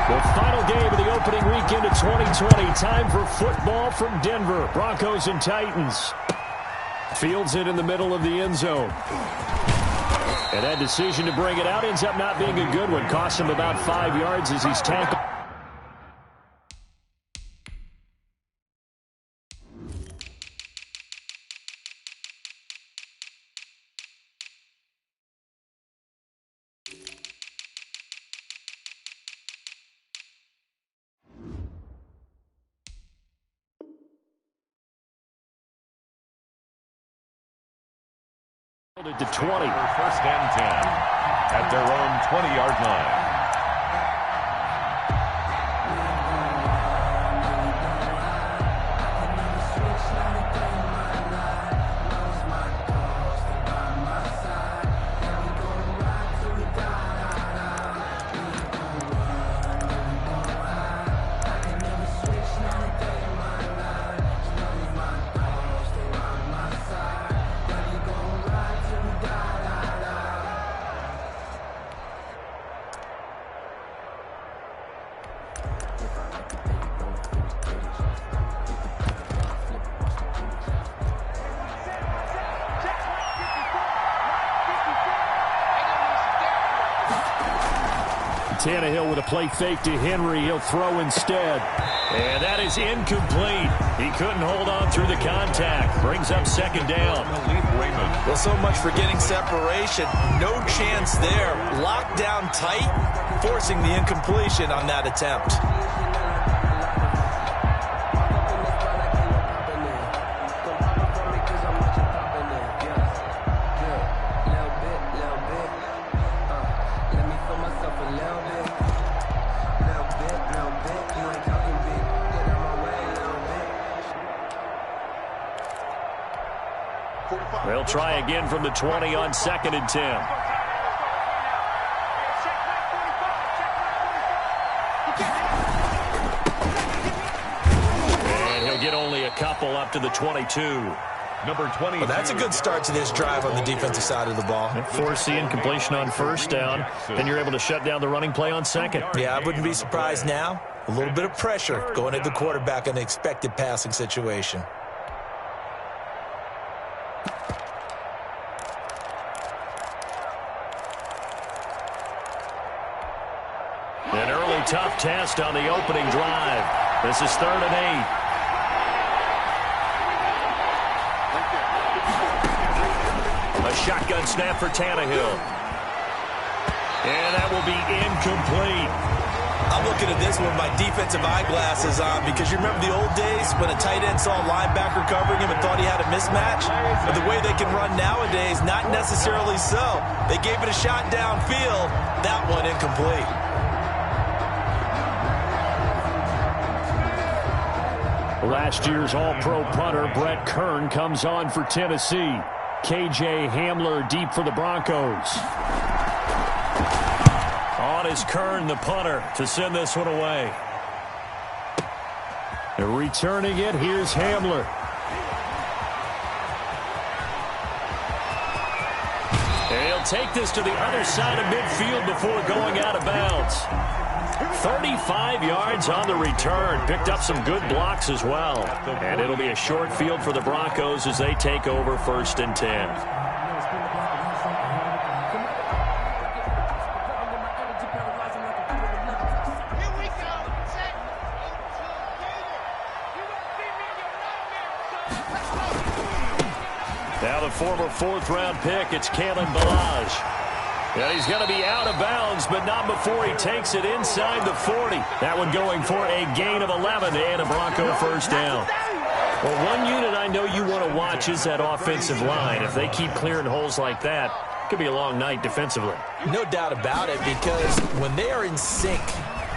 The final game of the opening weekend of 2020. Time for football from Denver. Broncos and Titans. Fields it in the middle of the end zone. And that decision to bring it out ends up not being a good one. Costs him about 5 yards as he's tackled. To 20. First and 10 at their own 20-yard line. Tannehill with a play fake to Henry. He'll throw instead. And that is incomplete. He couldn't hold on through the contact. Brings up second down. Well, so much for getting separation. No chance there. Locked down tight, forcing the incompletion on that attempt. They'll try again from the 20 on 2nd and 10. And he'll get only a couple up to the 22. Number 20. Well, that's a good start to this drive on the defensive side of the ball. Force the incompletion on first down. Then you're able to shut down the running play on second. Yeah, I wouldn't be surprised now. A little bit of pressure going at the quarterback in an expected passing situation. An early tough test on the opening drive. This is 3rd and 8. A shotgun snap for Tannehill. And that will be incomplete. I'm looking at this with my defensive eyeglasses on because you remember the old days when a tight end saw a linebacker covering him and thought he had a mismatch? But the way they can run nowadays, not necessarily so. They gave it a shot downfield. That one incomplete. Last year's All-Pro punter Brett Kern comes on for Tennessee. K.J. Hamler deep for the Broncos. On is Kern, the punter, to send this one away. And returning it, here's Hamler. And he'll take this to the other side of midfield before going out of bounds. 35 yards on the return. Picked up some good blocks as well. And it'll be a short field for the Broncos as they take over 1st and 10. Now the former 4th-round pick, it's Kalen Ballage. And he's going to be out of bounds, but not before he takes it inside the 40. That one going for a gain of 11 and a Bronco first down. Well, one unit I know you want to watch is that offensive line. If they keep clearing holes like that, it could be a long night defensively. No doubt about it, because when they are in sync,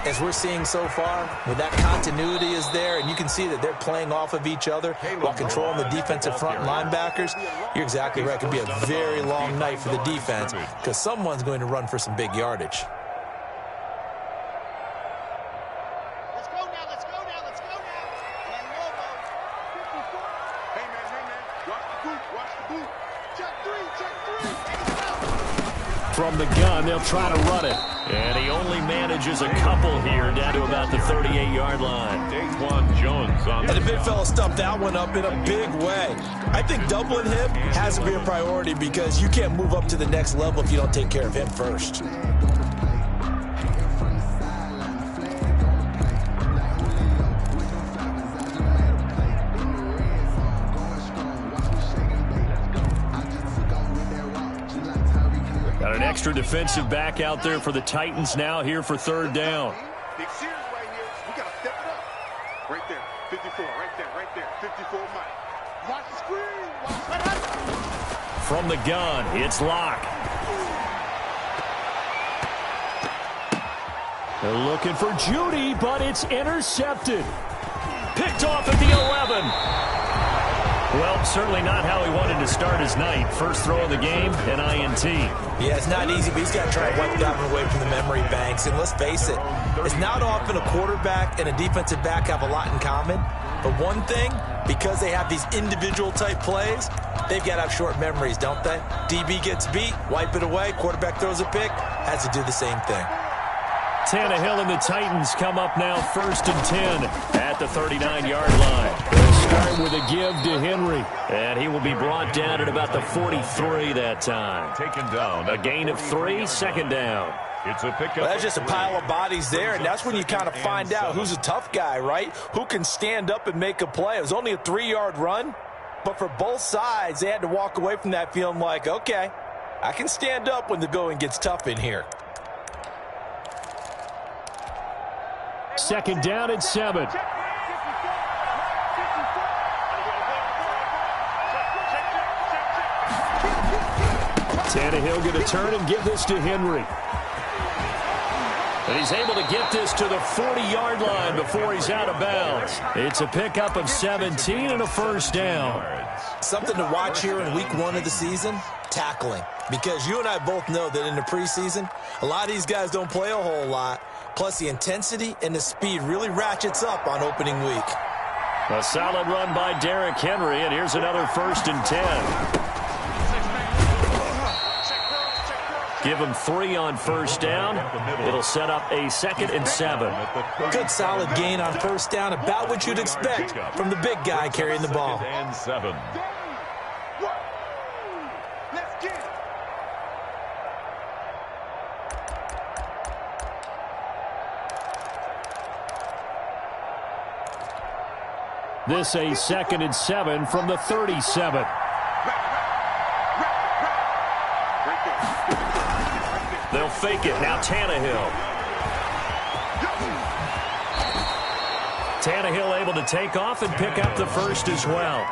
as we're seeing so far, when that continuity is there and you can see that they're playing off of each other while controlling the defensive front linebackers, you're exactly right. It could be a very long night for the defense because someone's going to run for some big yardage. Let's go now, let's go now, let's go now. Hey, man, watch the boot, watch the boot. Check three, from the gun. They'll try to run it. And he only manages a couple here down to about the 38-yard line. Daquan Jones on And the big fella stuffed that one up in a big way. I think doubling him has to be a priority because you can't move up to the next level if you don't take care of him first. Got an extra defensive back out there for the Titans now here for third down. Big series right here. We got to step it up. Right there. 54. Right there. 54 Mike. Watch the screen. Watch the From the gun, it's Locke. They're looking for Judy, but it's intercepted. Picked off at the 11. Well, certainly not how he wanted to start his night. First throw of the game, an INT. Yeah, it's not easy, but he's got to try to wipe that one away from the memory banks. And let's face it, it's not often a quarterback and a defensive back have a lot in common. But one thing, because they have these individual type plays, they've got to have short memories, don't they? DB gets beat, wipe it away, quarterback throws a pick, has to do the same thing. Tannehill and the Titans come up now 1st and 10 at the 39-yard line. They'll start with a give to Henry. And he will be brought down at about the 43 that time. Taken down. A gain of 3, second down. It's a pickup. Well, that's just a pile of bodies there, and that's when you kind of find out who's a tough guy, right? Who can stand up and make a play. It was only a 3-yard run, but for both sides, they had to walk away from that feeling like, okay, I can stand up when the going gets tough in here. Second down and 7. Tannehill going to turn and give this to Henry. And he's able to get this to the 40-yard line before he's out of bounds. It's a pickup of 17 and a first down. Something to watch here in week 1 of the season, tackling. Because you and I both know that in the preseason, a lot of these guys don't play a whole lot. Plus, the intensity and the speed really ratchets up on opening week. A solid run by Derrick Henry, and here's another 1st and 10. Give him 3 on first down. It'll set up a 2nd and 7. Good solid gain on first down, about what you'd expect from the big guy carrying the ball. And 7. Let's get it. This a 2nd and 7 from the 37. They'll fake it. Now Tannehill. Tannehill able to take off and pick up the first as well.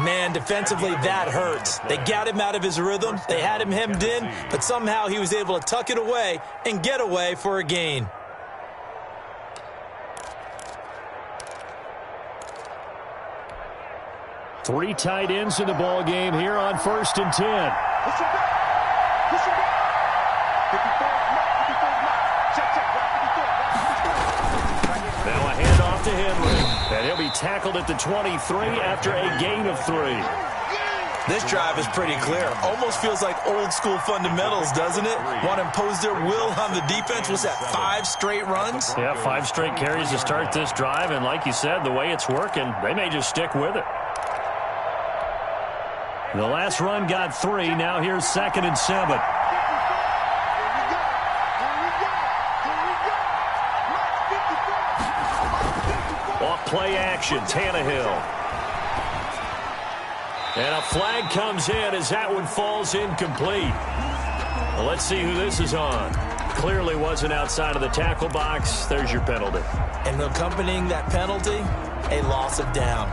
Man, defensively, that hurts. They got him out of his rhythm. They had him hemmed in, but somehow he was able to tuck it away and get away for a gain. Three tight ends in the ball game here on 1st and 10. Now a handoff to Henry, and he'll be tackled at the 23 after a gain of 3. This drive is pretty clear. Almost feels like old school fundamentals, doesn't it? Want to impose their will on the defense. Was that 5 straight runs? Yeah, 5 straight carries to start this drive, and like you said, the way it's working, they may just stick with it. The last run got 3. Now here's 2nd and 7. Off play action, Tannehill. And a flag comes in as that one falls incomplete. Well, let's see who this is on. Clearly wasn't outside of the tackle box. There's your penalty. And accompanying that penalty, a loss of down.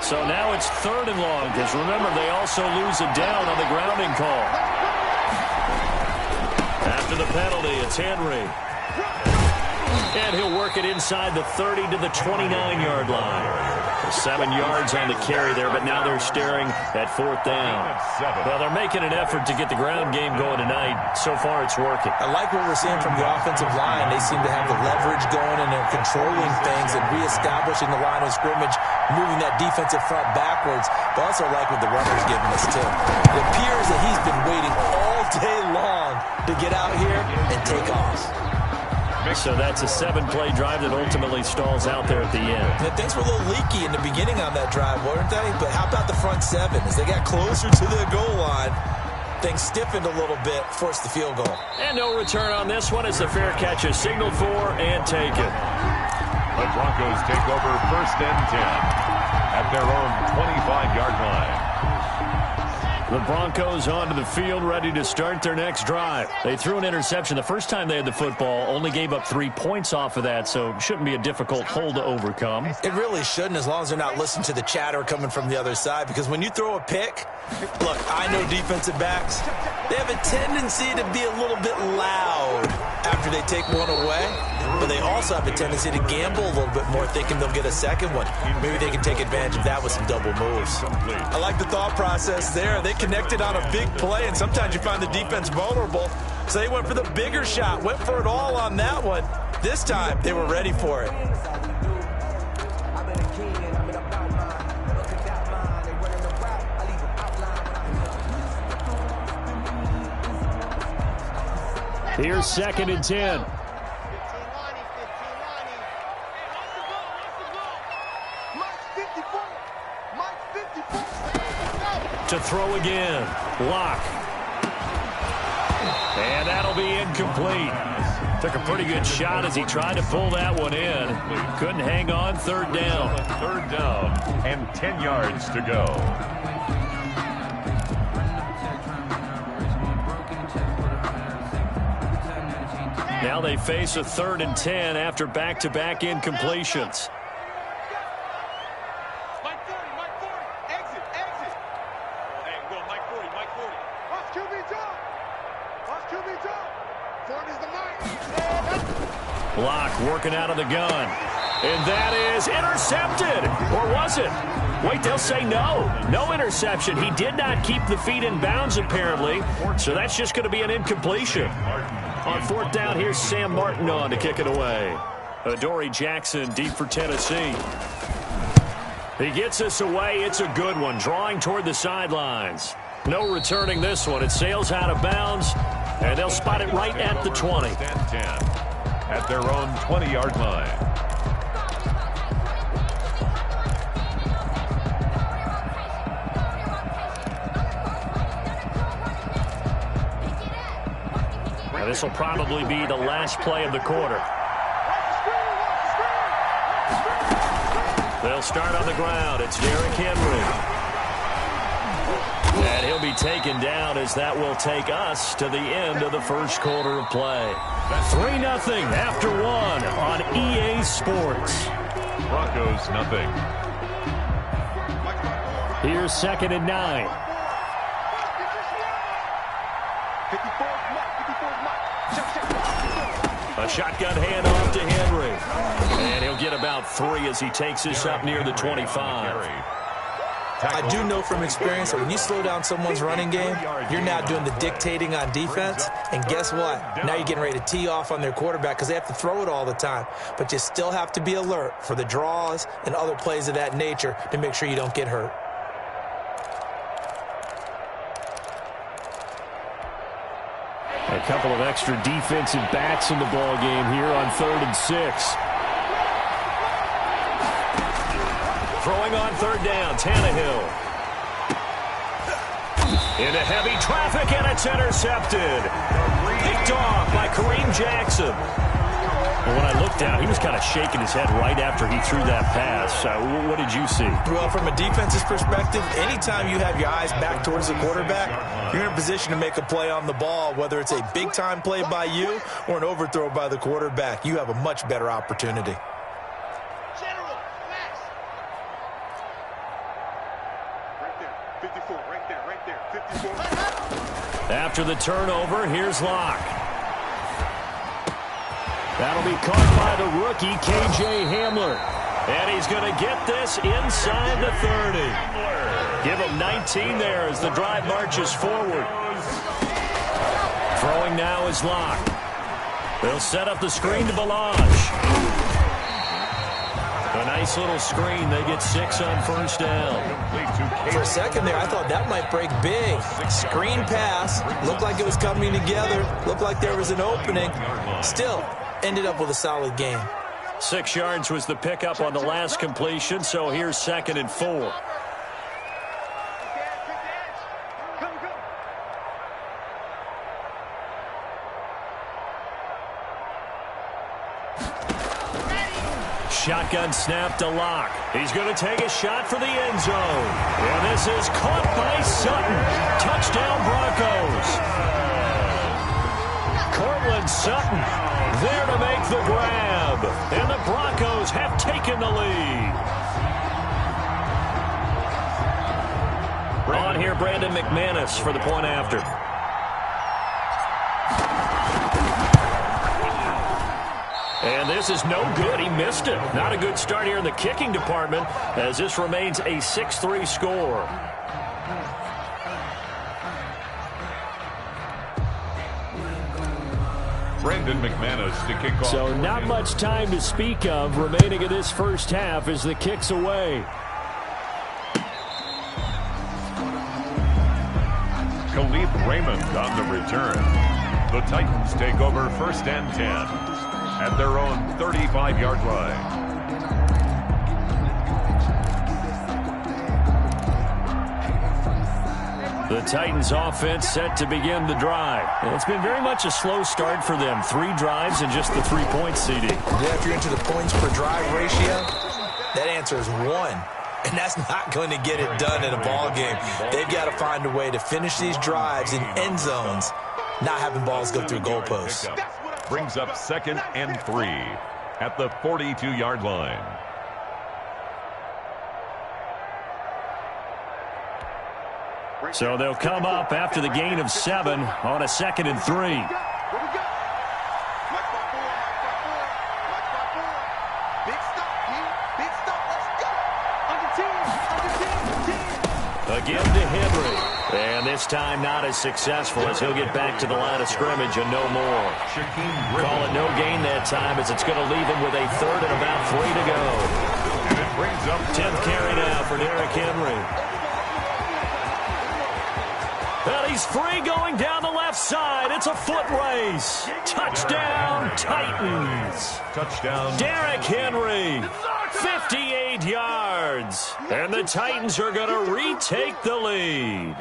So now it's 3rd and long, because remember, they also lose a down on the grounding call. After the penalty, it's Henry. And he'll work it inside the 30 to the 29-yard line. 7 yards on the carry there, but now they're staring at 4th down. Well, they're making an effort to get the ground game going tonight. So far, it's working. I like what we're seeing from the offensive line. They seem to have the leverage going, and they're controlling things and reestablishing the line of scrimmage, moving that defensive front backwards. But also like what the runner's giving us, too. It appears that he's been waiting all day long to get out here and take off. So that's a 7-play drive that ultimately stalls out there at the end. And things were a little leaky in the beginning on that drive, weren't they? But how about the front 7? As they got closer to the goal line, things stiffened a little bit, forced the field goal. And no return on this one as the fair catch is signaled for and taken. The Broncos take over 1st and 10 at their own 25-yard line. The Broncos onto the field, ready to start their next drive. They threw an interception the first time they had the football, only gave up 3 points off of that, so shouldn't be a difficult hole to overcome. It really shouldn't, as long as they're not listening to the chatter coming from the other side, because when you throw a pick, look, I know defensive backs, they have a tendency to be a little bit loud after they take one away, but they also have a tendency to gamble a little bit more, thinking they'll get a second one. Maybe they can take advantage of that with some double moves. I like the thought process there. They connected on a big play, and sometimes you find the defense vulnerable, so they went for the bigger shot, went for it all on that one. This time, they were ready for it. Here's 2nd and 10. 15-90. To throw again. Lock. And that'll be incomplete. Took a pretty good shot as he tried to pull that one in. Couldn't hang on. 3rd down. 3rd down and 10 yards to go. Now they face a 3rd and 10 after back-to-back incompletions. Block working out of the gun. And that is intercepted. Or was it? Wait, they'll say no. No interception. He did not keep the feet in bounds, apparently. So that's just going to be an incompletion. On 4th down, here's Sam Martin on to kick it away. Adoree Jackson deep for Tennessee. He gets us away. It's a good one. Drawing toward the sidelines. No returning this one. It sails out of bounds. And they'll spot it right at the 20. At their own 20-yard line. Now this will probably be the last play of the quarter. They'll start on the ground. It's Derrick Henry. And he'll be taken down as that will take us to the end of the first quarter of play. 3-0 after 1 on EA Sports. Broncos nothing. Here's 2nd and 9. A shotgun handoff to Henry. And he'll get about 3 as he takes this up near the 25. I do know from experience that when you slow down someone's running game, you're now doing the dictating on defense. And guess what? Now you're getting ready to tee off on their quarterback because they have to throw it all the time. But you still have to be alert for the draws and other plays of that nature to make sure you don't get hurt. A couple of extra defensive backs in the ball game here on 3rd and 6. Throwing on 3rd down, Tannehill. Into heavy traffic, and it's intercepted. Picked off by Kareem Jackson. And when I looked down, he was kind of shaking his head right after he threw that pass. What did you see? Well, from a defense's perspective, anytime you have your eyes back towards the quarterback, you're in a position to make a play on the ball, whether it's a big-time play by you or an overthrow by the quarterback. You have a much better opportunity. Right there, 54. After the turnover, here's Locke. That'll be caught by the rookie, K.J. Hamler. And he's going to get this inside the 30. Give him 19 there as the drive marches forward. Throwing now is Locke. They'll set up the screen to Balazs. A nice little screen. They get 6 on first down. For a second there, I thought that might break big. Screen pass. Looked like it was coming together. Looked like there was an opening. Still, ended up with a solid gain. 6 yards was the pickup on the last completion, so here's 2nd and 4. Shotgun snap to Locke. He's going to take a shot for the end zone. And this is caught by Sutton. Touchdown Broncos. Cortland Sutton there to make the grab. And the Broncos have taken the lead. On here, Brandon McManus for the point after. And this is no good. He missed it. Not a good start here in the kicking department as this remains a 6-3 score. Brandon McManus to kick off. So not much time to speak of remaining in this first half as the kick's away. Khalif Raymond on the return. The Titans take over 1st and 10. At their own 35-yard line. The Titans offense set to begin the drive. And it's been very much a slow start for them. 3 drives and just the 3 points, CD. Yeah, if you're into the points per drive ratio, that answer is 1. And that's not going to get it done in a ball game. They've got to find a way to finish these drives in end zones, not having balls go through goalposts. Brings up 2nd and 3 at the 42-yard line. So they'll come up after the gain of 7 on a 2nd and 3. Again to Henry. And this time not as successful as he'll get back to the line of scrimmage and no more. Call it no gain that time as it's going to leave him with a 3rd and about 3 to go. And it brings up 10th carry now for Derrick Henry. And he's free going down the left side. It's a foot race. Touchdown, Titans. Touchdown. Derrick Henry. 58 yards. And the Titans are going to retake the lead.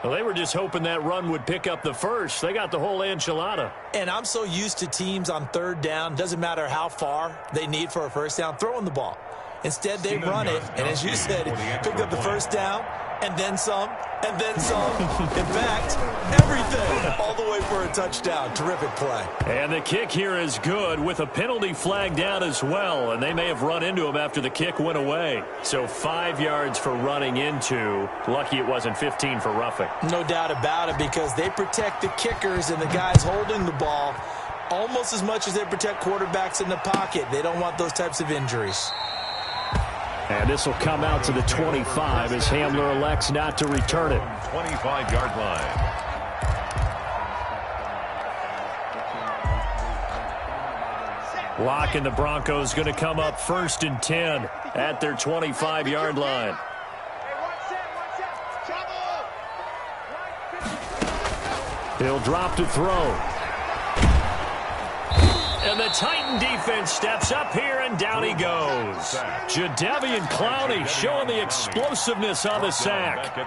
Well, they were just hoping that run would pick up the first. They got the whole enchilada. And I'm so used to teams on 3rd down, doesn't matter how far they need for a first down, throwing the ball. Instead, they run it, and as you said, picked up the first down, and then some, and then some. In fact, everything, all the way for a touchdown. Terrific play. And the kick here is good with a penalty flag down as well, and they may have run into him after the kick went away. So 5 yards for running into. Lucky it wasn't 15 for roughing. No doubt about it, because they protect the kickers and the guys holding the ball almost as much as they protect quarterbacks in the pocket. They don't want those types of injuries. And this will come out to the 25 as Hamler elects not to return it. 25-yard line. Locke and the Broncos going to come up 1st and 10 at their 25-yard line. He'll drop to throw. And the Titan defense steps up here, and down he goes. Jadeveon Clowney showing the explosiveness on the sack.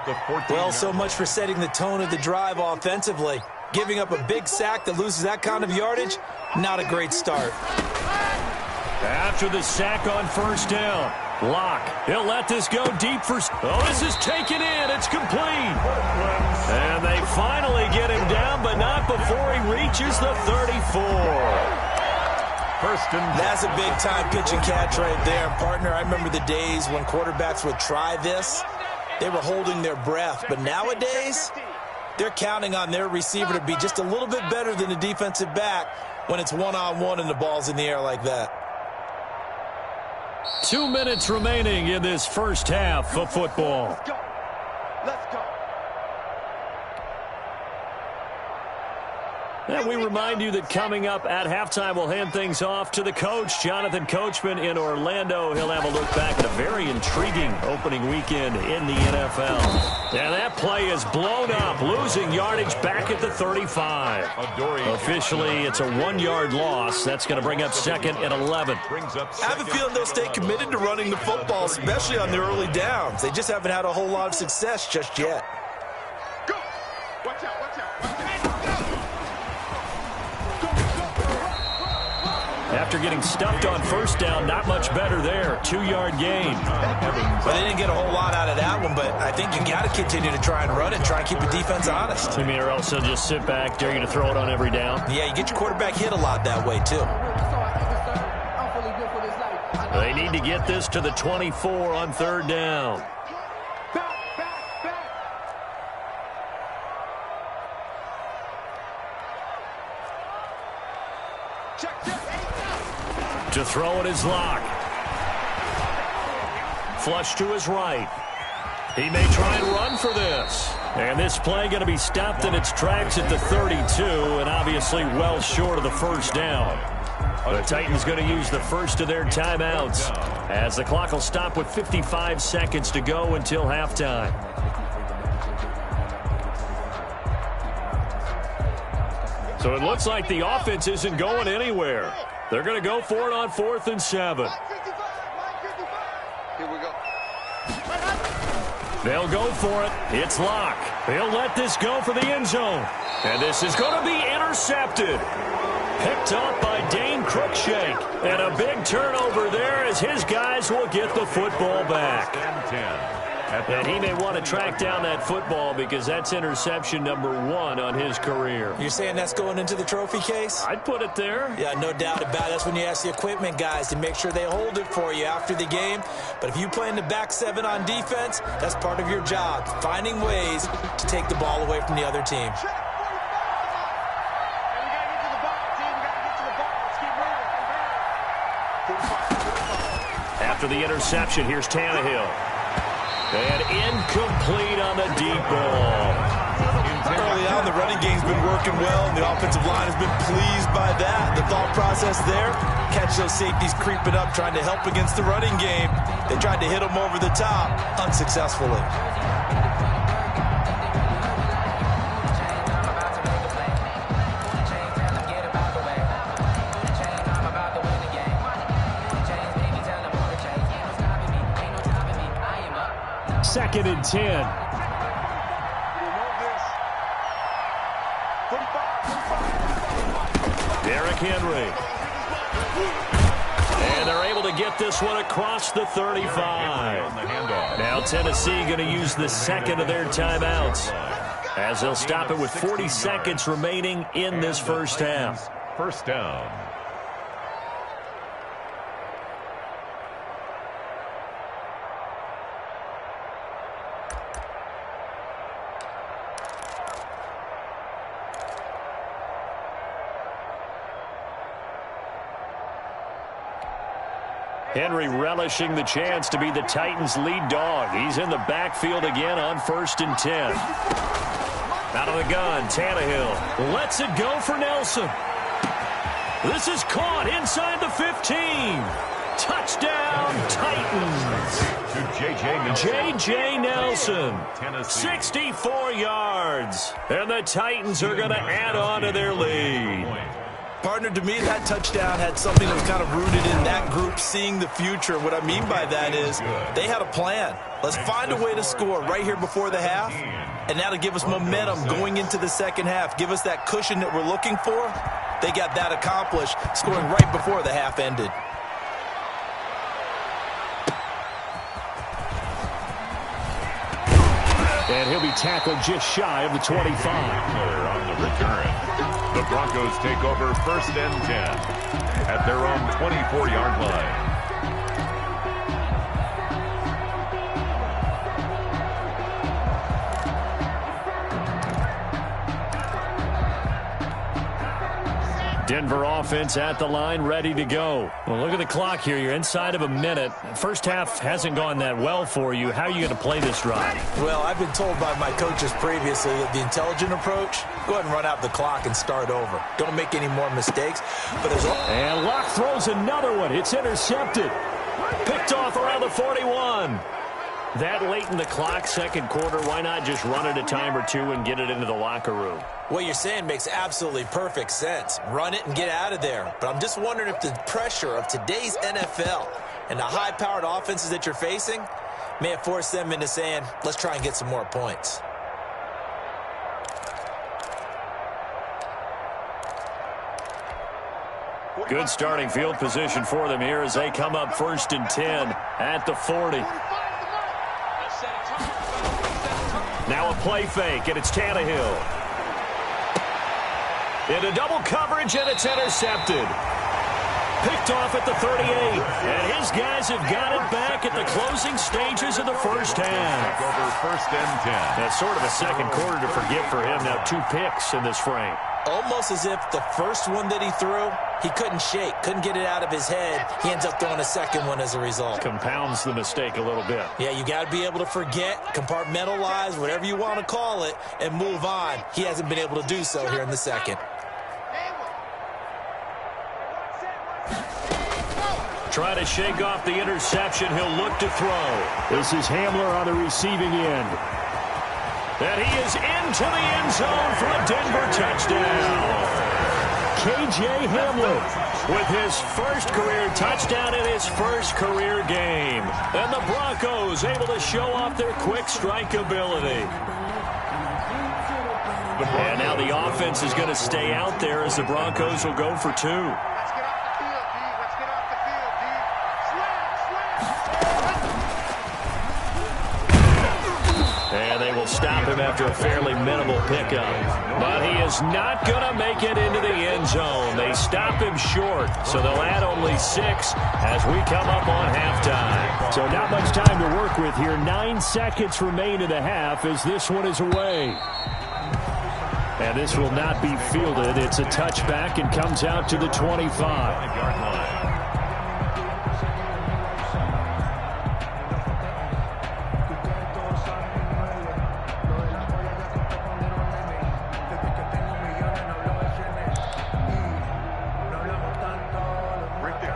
Well, so much for setting the tone of the drive offensively. Giving up a big sack that loses that kind of yardage, not a great start. After the sack on first down, Locke, he'll let this go deep for... Oh, this is taken in. It's complete. And they finally get him down, but not before he reaches the 34. That's a big-time pitch and catch right there. Partner, I remember the days when quarterbacks would try this. They were holding their breath. But nowadays, they're counting on their receiver to be just a little bit better than the defensive back when it's one-on-one and the ball's in the air like that. 2 minutes remaining in this first half of football. Let's go. Let's go. And we remind you that coming up at halftime, we'll hand things off to the coach, Jonathan Coachman in Orlando. He'll have a look back at a very intriguing opening weekend in the NFL. And that play is blown up, losing yardage back at the 35. Officially, it's a 1-yard loss. That's going to bring up second and 11. I have a feeling they'll stay committed to running the football, especially on the early downs. They just haven't had a whole lot of success just yet. Go. Watch out, watch out, watch out. After getting stuffed on first down, not much better there. 2-yard gain. Well, they didn't get a whole lot out of that one, but I think you got to continue to try and run it, try and keep the defense honest. You mean, or else they'll just sit back, dare you to throw it on every down? Yeah, you get your quarterback hit a lot that way, too. They need to get this to the 24 on third down. To throw it is Locke. Flush to his right. He may try and run for this. And this play going to be stopped in its tracks at the 32, and obviously well short of the first down. The Titans going to use the first of their timeouts as the clock will stop with 55 seconds to go until halftime. So it looks like the offense isn't going anywhere. They're going to go for it on 4th and 7. Here we go. They'll go for it. It's Locke. He'll let this go for the end zone. And this is going to be intercepted. Picked up by Dane Cruikshank. And a big turnover there as his guys will get the football back. And he may want to track down that football because that's interception number 1 on his career. You're saying that's going into the trophy case? I'd put it there. Yeah, no doubt about it. That's when you ask the equipment guys to make sure they hold it for you after the game. But if you play in the back 7 on defense, that's part of your job, finding ways to take the ball away from the other team. After the interception, here's Tannehill. And incomplete on the deep ball. Early on, the running game's been working well, and the offensive line has been pleased by that. The thought process there, catch those safeties creeping up, trying to help against the running game. They tried to hit them over the top, unsuccessfully. Second and 10. Derrick Henry. And they're able to get this one across the 35. Now Tennessee going to use the second of their timeouts as they'll stop it with 40 seconds remaining in this first half. First down. Henry relishing the chance to be the Titans' lead dog. He's in the backfield again on 1st and 10. Out of the gun, Tannehill lets it go for Nelson. This is caught inside the 15. Touchdown, Titans. J.J. Nelson, 64 yards. And the Titans are going to add on to their lead. Partner, to me, that touchdown had something that was kind of rooted in that group seeing the future. What I mean by that is they had a plan. Let's find a way to score right here before the half, and that'll give us momentum going into the second half, give us that cushion that we're looking for. They got that accomplished, scoring right before the half ended. And he'll be tackled just shy of the 25. On the return. The Broncos take over 1st and 10 at their own 24-yard line. Denver offense at the line, ready to go. Well, look at the clock here. You're inside of a minute. First half hasn't gone that well for you. How are you going to play this drive? Well, I've been told by my coaches previously that the intelligent approach, go ahead and run out the clock and start over. Don't make any more mistakes. And Locke throws another one. It's intercepted. Picked off around the 41. That late in the clock, second quarter, why not just run it a time or two and get it into the locker room? What you're saying makes absolutely perfect sense. Run it and get out of there. But I'm just wondering if the pressure of today's NFL and the high-powered offenses that you're facing may have forced them into saying, let's try and get some more points. Good starting field position for them here as they come up 1st and 10 at the 40. Now a play fake, and it's Tannehill. Into double coverage, and it's intercepted. Picked off at the 38. And his guys have got it back at the closing stages of the first half. Over 1st and 10. That's sort of a second quarter to forget for him. Now 2 picks in this frame. Almost as if the first one that he threw, he couldn't shake, couldn't get it out of his head. He ends up throwing a second one as a result. Compounds the mistake a little bit. Yeah, you got to be able to forget, compartmentalize, whatever you want to call it, and move on. He hasn't been able to do so here in the second. Try to shake off the interception. He'll look to throw. This is Hamler on the receiving end. And he is into the end zone for a Denver touchdown. K.J. Hamler with his first career touchdown in his first career game. And the Broncos able to show off their quick strike ability. And now the offense is going to stay out there as the Broncos will go for 2. And they will stop him after a fairly minimal pickup. But he is not going to make it into the end zone. They stop him short, so they'll add only 6 as we come up on halftime. So not much time to work with here. 9 seconds remain in the half as this one is away. And this will not be fielded. It's a touchback and comes out to the 25-yard line.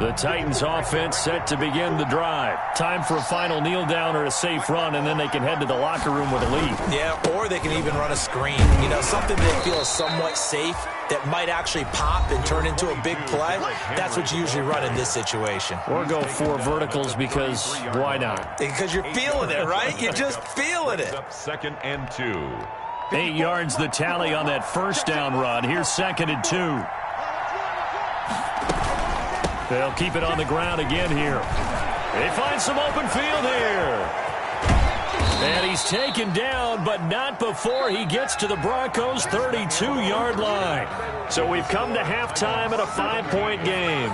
The Titans offense set to begin the drive. Time for a final kneel down or a safe run, and then they can head to the locker room with a lead. Yeah, or they can even run a screen. You know, something they feel is somewhat safe that might actually pop and turn into a big play. That's what you usually run in this situation. Or go 4 verticals because why not? Because you're feeling it, right? You're just feeling it. 2nd and 2. 8 yards the tally on that first down run. Here's 2nd and 2. They'll keep it on the ground again here. They find some open field here. And he's taken down, but not before he gets to the Broncos' 32-yard line. So we've come to halftime at a 5-point game.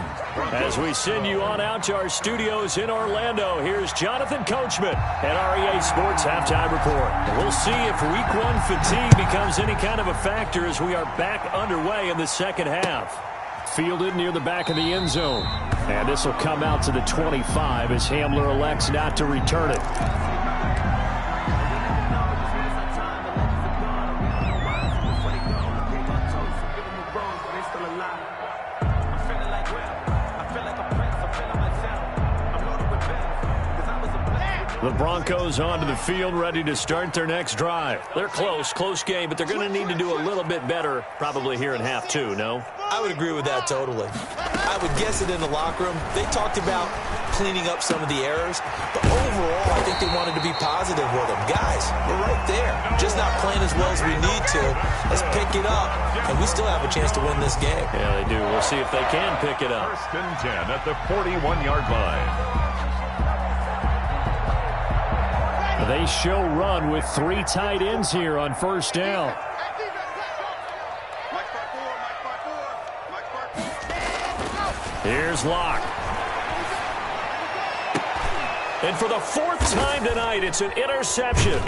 As we send you on out to our studios in Orlando, here's Jonathan Coachman at REA Sports Halftime Report. We'll see if Week 1 fatigue becomes any kind of a factor as we are back underway in the second half. Fielded near the back of the end zone. And this will come out to the 25 as Hamler elects not to return it. The Broncos onto the field, ready to start their next drive. They're close game, but they're going to need to do a little bit better probably here in half 2, no? I would agree with that totally. I would guess it in the locker room. They talked about cleaning up some of the errors, but overall, I think they wanted to be positive with them. Guys, we're right there. Just not playing as well as we need to. Let's pick it up, and we still have a chance to win this game. Yeah, they do. We'll see if they can pick it up. 1st and 10 at the 41-yard line. They show run with 3 tight ends here on first down. Here's Locke. And for the 4th time tonight, it's an interception.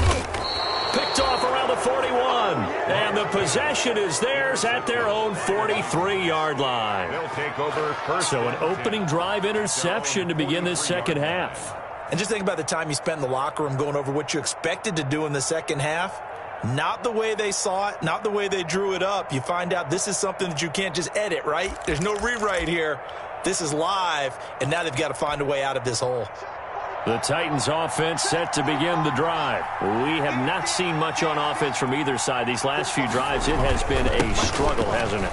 picked off around the 41. And the possession is theirs at their own 43-yard line. They'll take over first. So an opening drive interception to begin this second half. And just think about the time you spent in the locker room going over what you expected to do in the second half. Not the way they saw it, not the way they drew it up. You find out this is something that you can't just edit, right? There's no rewrite here. This is live, and now they've got to find a way out of this hole. The Titans offense set to begin the drive. We have not seen much on offense from either side. These last few drives, it has been a struggle, hasn't it?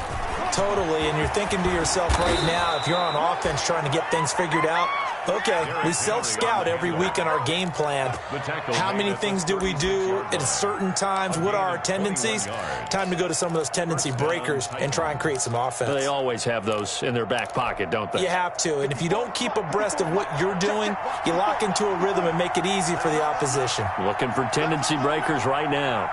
Totally, and you're thinking to yourself right now, if you're on offense trying to get things figured out, okay, we self-scout every week in our game plan. How many things do we do at certain times? What are our tendencies? Time to go to some of those tendency breakers and try and create some offense. They always have those in their back pocket, don't they? You have to, and if you don't keep abreast of what you're doing, you lock into a rhythm and make it easy for the opposition. Looking for tendency breakers right now.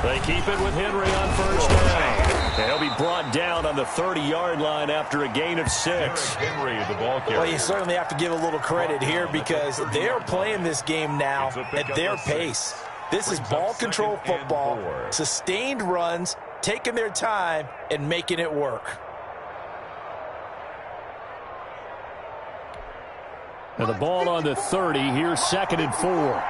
They keep it with Henry on first down. He'll be brought down on the 30-yard line after a gain of 6. Henry, the ball carrier. Well, you certainly have to give a little credit here because they're playing this game now at their pace. This is ball control football, sustained runs, taking their time, and making it work. And the ball on the 30. Here's 2nd and 4.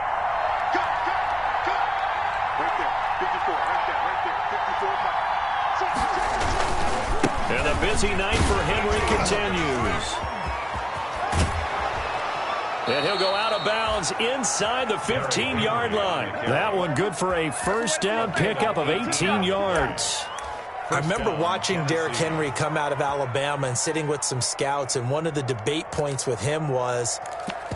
And the busy night for Henry continues. And he'll go out of bounds inside the 15-yard line. That one good for a first down pickup of 18 yards. I remember watching Derrick Henry come out of Alabama and sitting with some scouts, and one of the debate points with him was,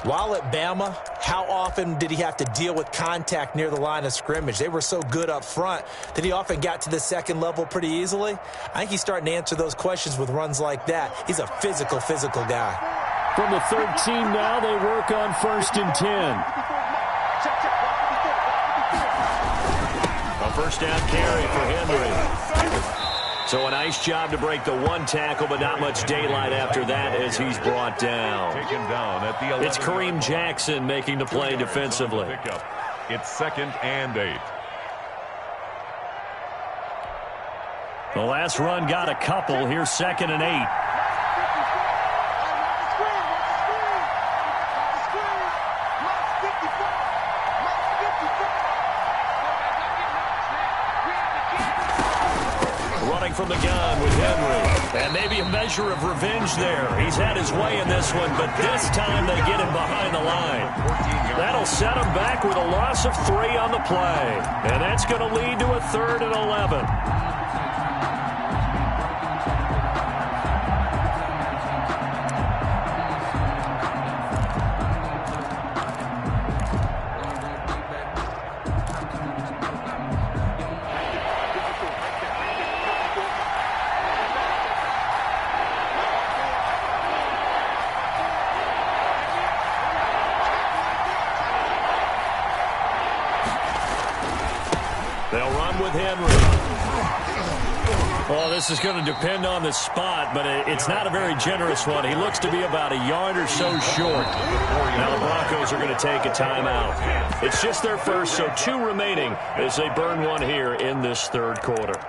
while at Bama, how often did he have to deal with contact near the line of scrimmage? They were so good up front that he often got to the second level pretty easily. I think he's starting to answer those questions with runs like that. He's a physical guy. From the 13 now, they work on 1st and 10. A first down carry for Henry. So a nice job to break the one tackle, but not much daylight after that as he's brought down. Taken down at the 11. It's Kareem Jackson making the play defensively. It's 2nd and 8. The last run got a couple. Here's 2nd and 8. From the gun with Henry. And maybe a measure of revenge there. He's had his way in this one, but this time they get him behind the line. That'll set him back with a loss of 3 on the play. And that's going to lead to a 3rd and 11. They'll run with Henry. Well, this is going to depend on the spot, but it's not a very generous one. He looks to be about a yard or so short. Now the Broncos are going to take a timeout. It's just their first, so 2 remaining as they burn one here in this 3rd quarter.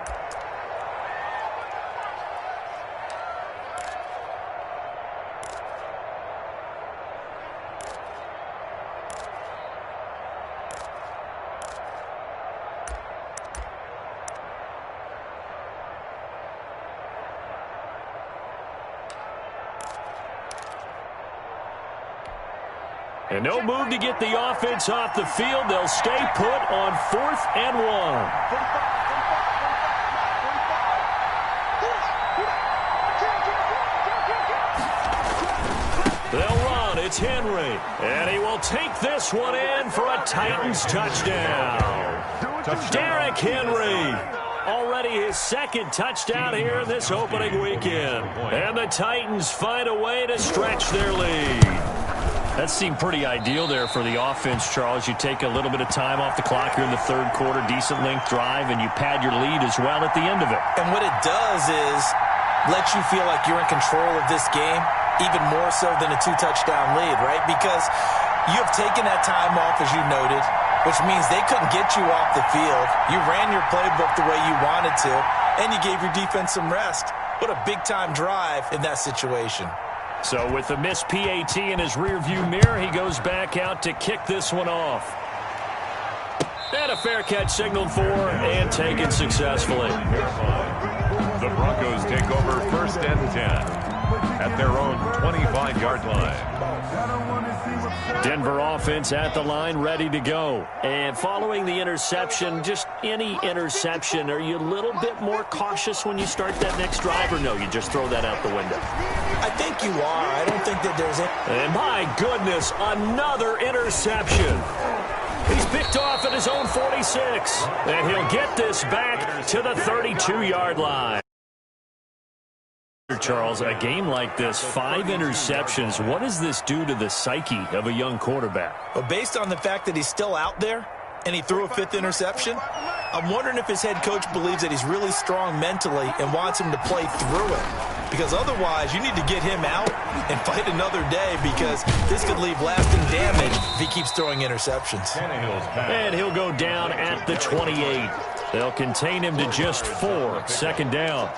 And no move to get the offense off the field. They'll stay put on 4th and 1. They'll run. It's Henry. And he will take this one in for a Titans touchdown. Derrick Henry. Already his 2nd touchdown here in this opening weekend. And the Titans find a way to stretch their lead. That seemed pretty ideal there for the offense, Charles. You take a little bit of time off the clock here in the 3rd quarter, decent length drive, and you pad your lead as well at the end of it. And what it does is let you feel like you're in control of this game, even more so than a 2-touchdown lead, right? Because You have taken that time off, as you noted, which means they couldn't get you off the field. You ran your playbook the way you wanted to, and you gave your defense some rest. What a big-time drive in that situation. So with the missed PAT in his rearview mirror, he goes back out to kick this one off. And a fair catch signaled for and taken successfully. The Broncos take over 1st and 10 at their own 25-yard line. Denver offense at the line, ready to go. And following the interception, just any interception, are you a little bit more cautious when you start that next drive, or no, you just throw that out the window? I think you are. I don't think that there's any. And my goodness, another interception. He's picked off at his own 46, and he'll get this back to the 32-yard line. Charles, a game like this, 5 interceptions, what does this do to the psyche of a young quarterback? But based on the fact that he's still out there and he threw a 5th interception, I'm wondering if his head coach believes that he's really strong mentally and wants him to play through it. Because otherwise, you need to get him out and fight another day, because this could leave lasting damage if he keeps throwing interceptions. And he'll go down at the 28. They'll contain him to just 4, 2nd down.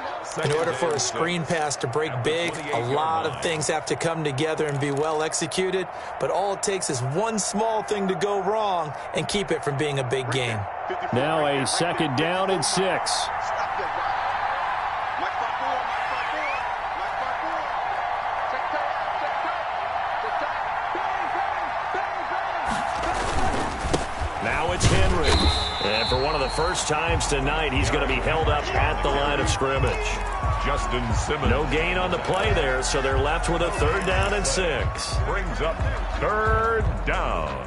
In order for a screen pass to break big, a lot of things have to come together and be well executed, but all it takes is one small thing to go wrong and keep it from being a big game. Now a 2nd down and 6. Now it's Henry. And for one of the first times tonight, he's going to be held up at the line of scrimmage. Justin Simmons. No gain on the play there, so they're left with a 3rd down and 6. Brings up 3rd down.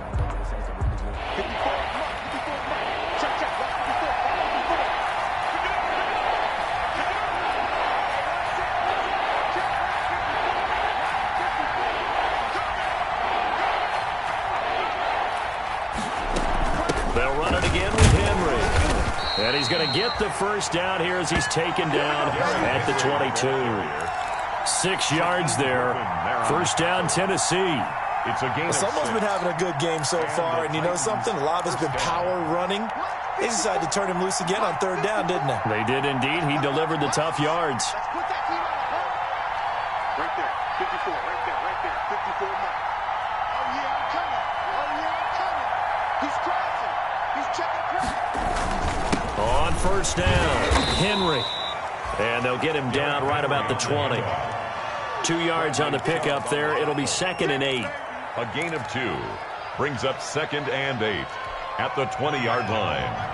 They'll run it again with Henry. And he's going to get the 1st down here as he's taken down at the 22. 6 yards there. 1st down, Tennessee. It's a game. Someone's been having a good game so far, and you know something? A lot of it's been power running. They decided to turn him loose again on 3rd down, didn't they? They did indeed. He delivered the tough yards. Right there, 54, right there, right there, 54 Mike. Oh, yeah, I'm coming. Oh, yeah, I'm coming. He's crossing. He's checking crack. On 1st down, Henry. And they'll get him down right about the 20. 2 yards on the pickup there. It'll be 2nd and 8. A gain of 2 brings up 2nd and 8 at the 20-yard line.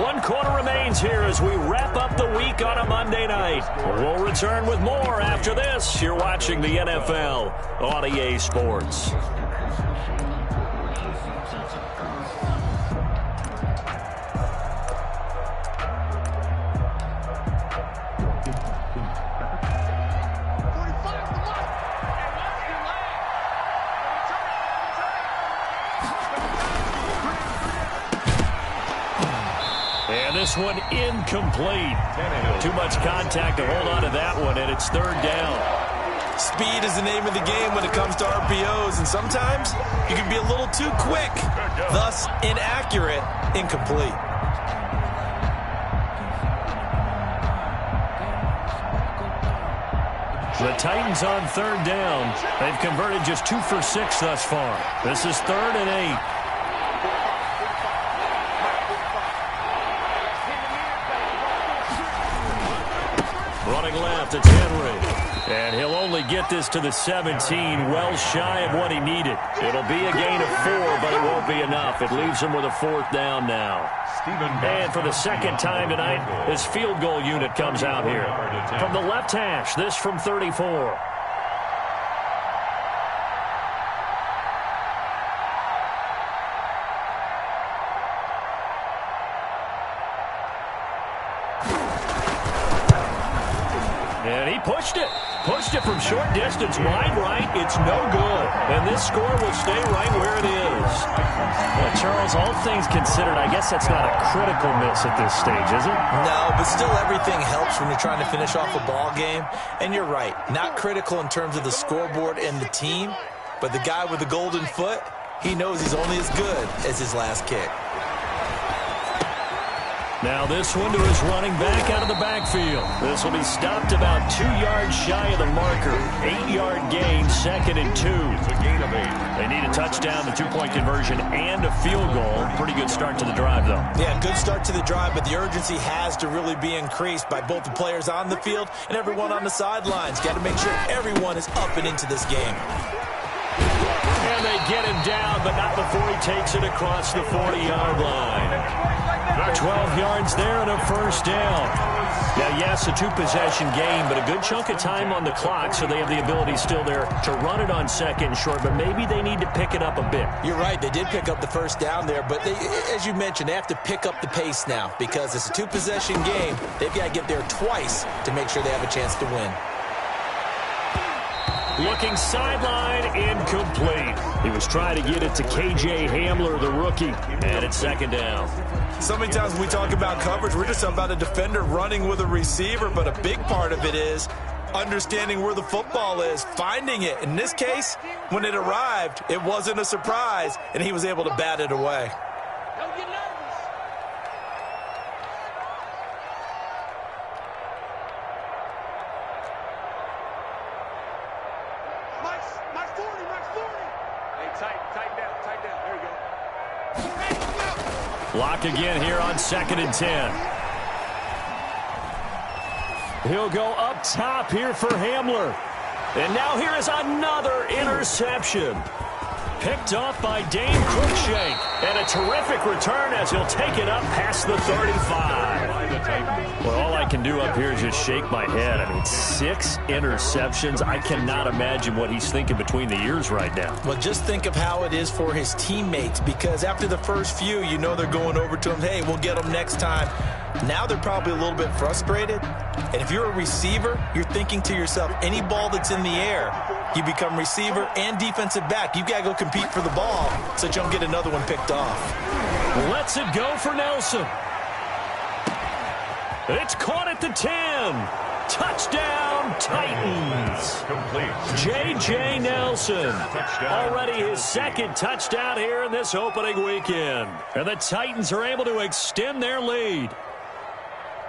One quarter remains here as we wrap up the week on a Monday night. We'll return with more after this. You're watching the NFL on EA Sports. And this one incomplete. Too much contact to hold on to that one, and it's 3rd down. Speed is the name of the game when it comes to RPOs, and sometimes you can be a little too quick, thus inaccurate, incomplete. The Titans on 3rd down. They've converted just 2 for 6 thus far. This is 3rd and 8. Running left, it's Henry. And he'll only get this to the 17, well shy of what he needed. It'll be a gain of 4, but it won't be enough. It leaves him with a 4th down now. And for the 2nd time tonight, his field goal unit comes out here. From the left hash, this from 34. And he pushed it. pushed it from short distance, wide right. It's no good. And this score will stay right where it is. Well, Charles, all things considered, I guess that's not a critical miss at this stage, is it? No, but still everything helps when you're trying to finish off a ball game. And you're right, not critical in terms of the scoreboard and the team, but the guy with the golden foot, he knows he's only as good as his last kick. Now this one to his running back out of the backfield. This will be stopped about 2 yards shy of the marker. 8-yard gain, 2nd and 2. It's a gain of 8. They need a touchdown, the 2-point conversion, and a field goal. Pretty good start to the drive, though. Yeah, good start to the drive, but the urgency has to really be increased by both the players on the field and everyone on the sidelines. Got to make sure everyone is up and into this game. And they get him down, but not before he takes it across the 40-yard line. 12 yards there and a first down. Now, yes, a 2-possession game, but a good chunk of time on the clock, so they have the ability still there to run it on 2nd and short, but maybe they need to pick it up a bit. You're right. They did pick up the first down there, but they, as you mentioned, they have to pick up the pace now because it's a 2-possession game. They've got to get there twice to make sure they have a chance to win. Looking sideline, incomplete. He was trying to get it to K.J. Hamler, the rookie, and it's 2nd down. So many times when we talk about coverage, we're just about a defender running with a receiver, but a big part of it is understanding where the football is, finding it. In this case, when it arrived, it wasn't a surprise, and he was able to bat it away. Don't get nervous. Mike 40. Hey, tighten down. There you go. Block again here on 2nd and 10. He'll go up top here for Hamler. And now here is another interception. Picked off by Dane Cruikshank. And a terrific return as he'll take it up past the 35. Well, all I can do up here is just shake my head. I mean, 6 interceptions. I cannot imagine what he's thinking between the ears right now. Well, just think of how it is for his teammates, because after the first few, you know they're going over to him, hey, we'll get them next time. Now they're probably a little bit frustrated. And if you're a receiver, you're thinking to yourself, any ball that's in the air, you become receiver and defensive back. You've got to go compete for the ball so that you don't get another one picked off. Lets it go for Nelson. It's caught at the 10. Touchdown, Titans. Complete. J.J. Nelson. Touchdown. Already his 2nd touchdown here in this opening weekend. And the Titans are able to extend their lead.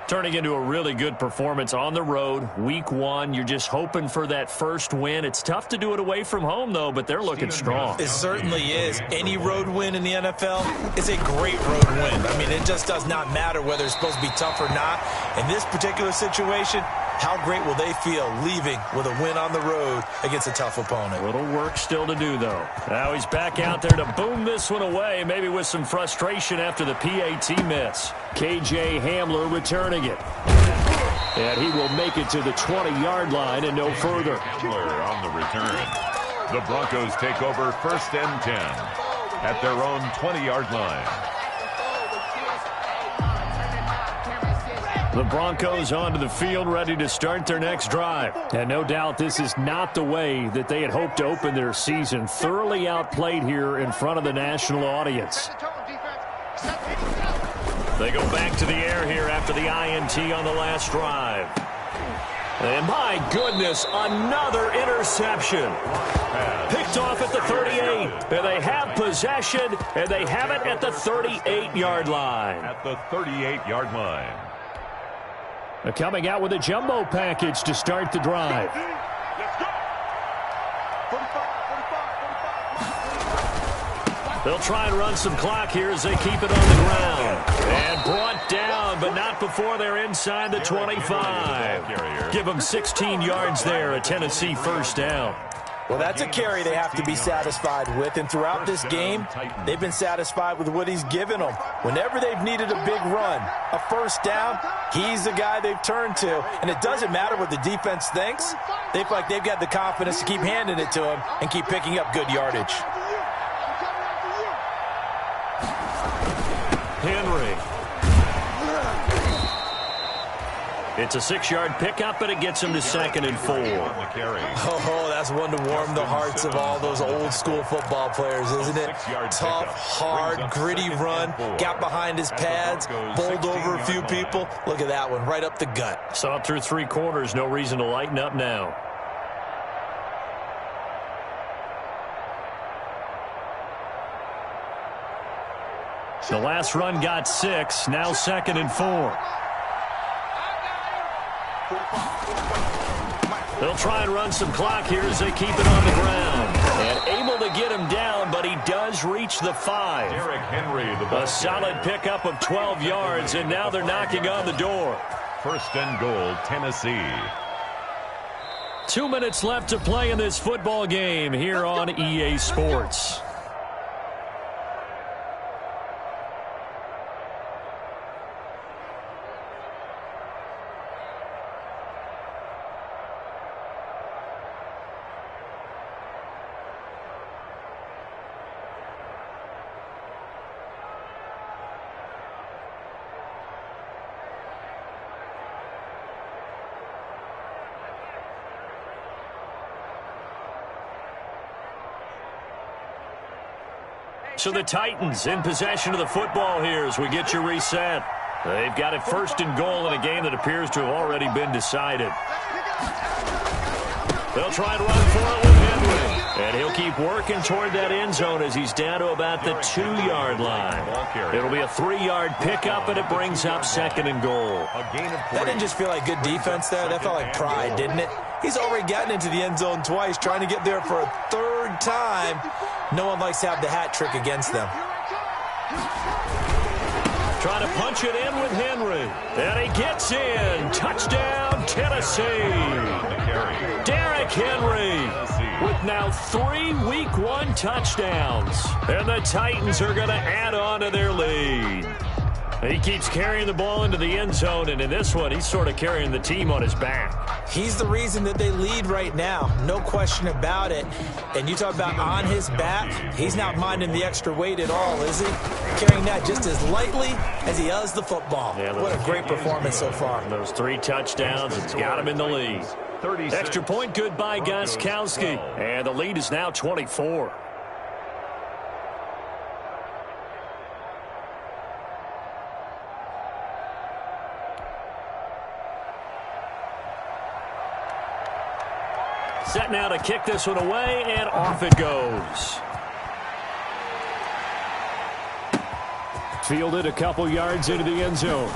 Turning into a really good performance on the road. Week 1, you're just hoping for that first win. It's tough to do it away from home, though, but they're looking strong. It certainly is. Any road win in the NFL is a great road win. I mean, it just does not matter whether it's supposed to be tough or not. In this particular situation, how great will they feel leaving with a win on the road against a tough opponent? A little work still to do, though. Now he's back out there to boom this one away, maybe with some frustration after the PAT miss. K.J. Hamler returning it. And he will make it to the 20-yard line and no further. Hamler on the return. The Broncos take over 1st and 10 at their own 20-yard line. The Broncos onto the field, ready to start their next drive. And no doubt this is not the way that they had hoped to open their season. Thoroughly outplayed here in front of the national audience. They go back to the air here after the INT on the last drive. And my goodness, another interception. Picked off at the 38. And they have possession, and they have it at the 38-yard line. At the 38-yard line. Coming out with a jumbo package to start the drive. Let's go. 45. They'll try and run some clock here as they keep it on the ground. And brought down, but not before they're inside the 25. Give them 16 yards there, a Tennessee first down. Well, that's a carry they have to be satisfied with, and throughout this game, they've been satisfied with what he's given them. Whenever they've needed a big run, a first down, he's the guy they've turned to, and it doesn't matter what the defense thinks. They feel like they've got the confidence to keep handing it to him and keep picking up good yardage. Henry. It's a 6-yard pickup, and it gets him to 2nd and 4. Oh, that's one to warm the hearts of all those old-school football players, isn't it? Tough, hard, gritty run, got behind his pads, bowled over a few people. Look at that one, right up the gut. Saw it through 3 quarters, no reason to lighten up now. The last run got 6, now 2nd and 4. They'll try and run some clock here as they keep it on the ground. And able to get him down, but he does reach the 5. Derrick Henry, a solid pickup of 12 yards, and now they're knocking on the door. 1st and goal, Tennessee. 2 minutes left to play in this football game here on EA Sports. So the Titans in possession of the football here as we get you reset. They've got it 1st and goal in a game that appears to have already been decided. They'll try and run for it with Henry. And he'll keep working toward that end zone as he's down to about the 2-yard line. It'll be a 3-yard pickup, and it brings up 2nd and goal. That didn't just feel like good defense there. That felt like pride, didn't it? He's already gotten into the end zone twice, trying to get there for a 3rd time. No one likes to have the hat trick against them. Trying to punch it in with Henry. And he gets in. Touchdown, Tennessee. Derrick Henry with now 3 Week 1 touchdowns. And the Titans are going to add on to their lead. He keeps carrying the ball into the end zone, and in this one, he's sort of carrying the team on his back. He's the reason that they lead right now, no question about it. And you talk about on his back, he's not minding the extra weight at all, is he? Carrying that just as lightly as he does the football. Yeah, what a great performance so far. Those 3 touchdowns, it's got him in the lead. Extra point good by Gostkowski, and the lead is now 24. Set now to kick this one away, and off it goes. Fielded a couple yards into the end zone.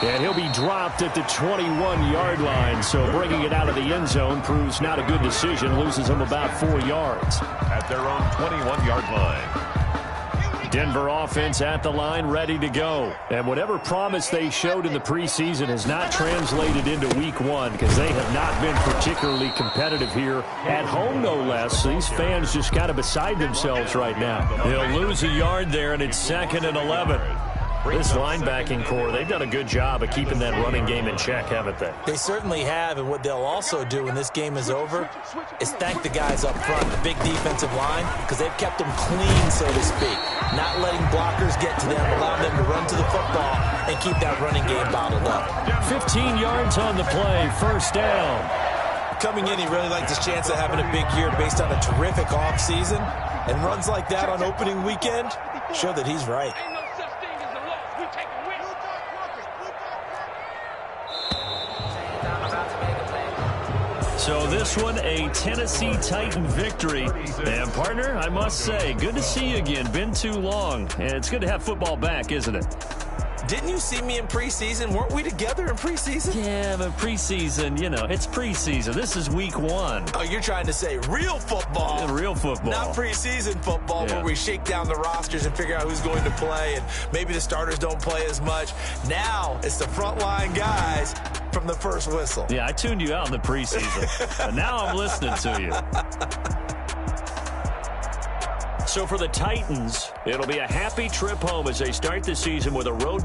And he'll be dropped at the 21-yard line, so bringing it out of the end zone proves not a good decision. Loses him about 4 yards. At their own 21-yard line. Denver offense at the line, ready to go. And whatever promise they showed in the preseason has not translated into Week 1 because they have not been particularly competitive here at home, no less. So these fans just kind of beside themselves right now. He'll lose a yard there, and it's 2nd and 11. This linebacking core, they've done a good job of keeping that running game in check, haven't they? They certainly have, and what they'll also do when this game is over is thank the guys up front, the big defensive line, because they've kept them clean, so to speak. Not letting blockers get to them, allowing them to run to the football and keep that running game bottled up. 15 yards on the play, 1st down. Coming in, he really liked his chance of having a big year based on a terrific offseason, and runs like that on opening weekend show that he's right. So this one, a Tennessee Titan victory. And, partner, I must say, good to see you again. Been too long. And it's good to have football back, isn't it? Didn't you see me in preseason? Weren't we together in preseason? Yeah, but preseason, you know, it's preseason. This is Week 1. Oh, you're trying to say real football. Yeah, real football. Not preseason football where we shake down the rosters and figure out who's going to play, and maybe the starters don't play as much. Now it's the frontline guys from the first whistle. Yeah, I tuned you out in the preseason. But now I'm listening to you. So for the Titans, it'll be a happy trip home as they start the season with a road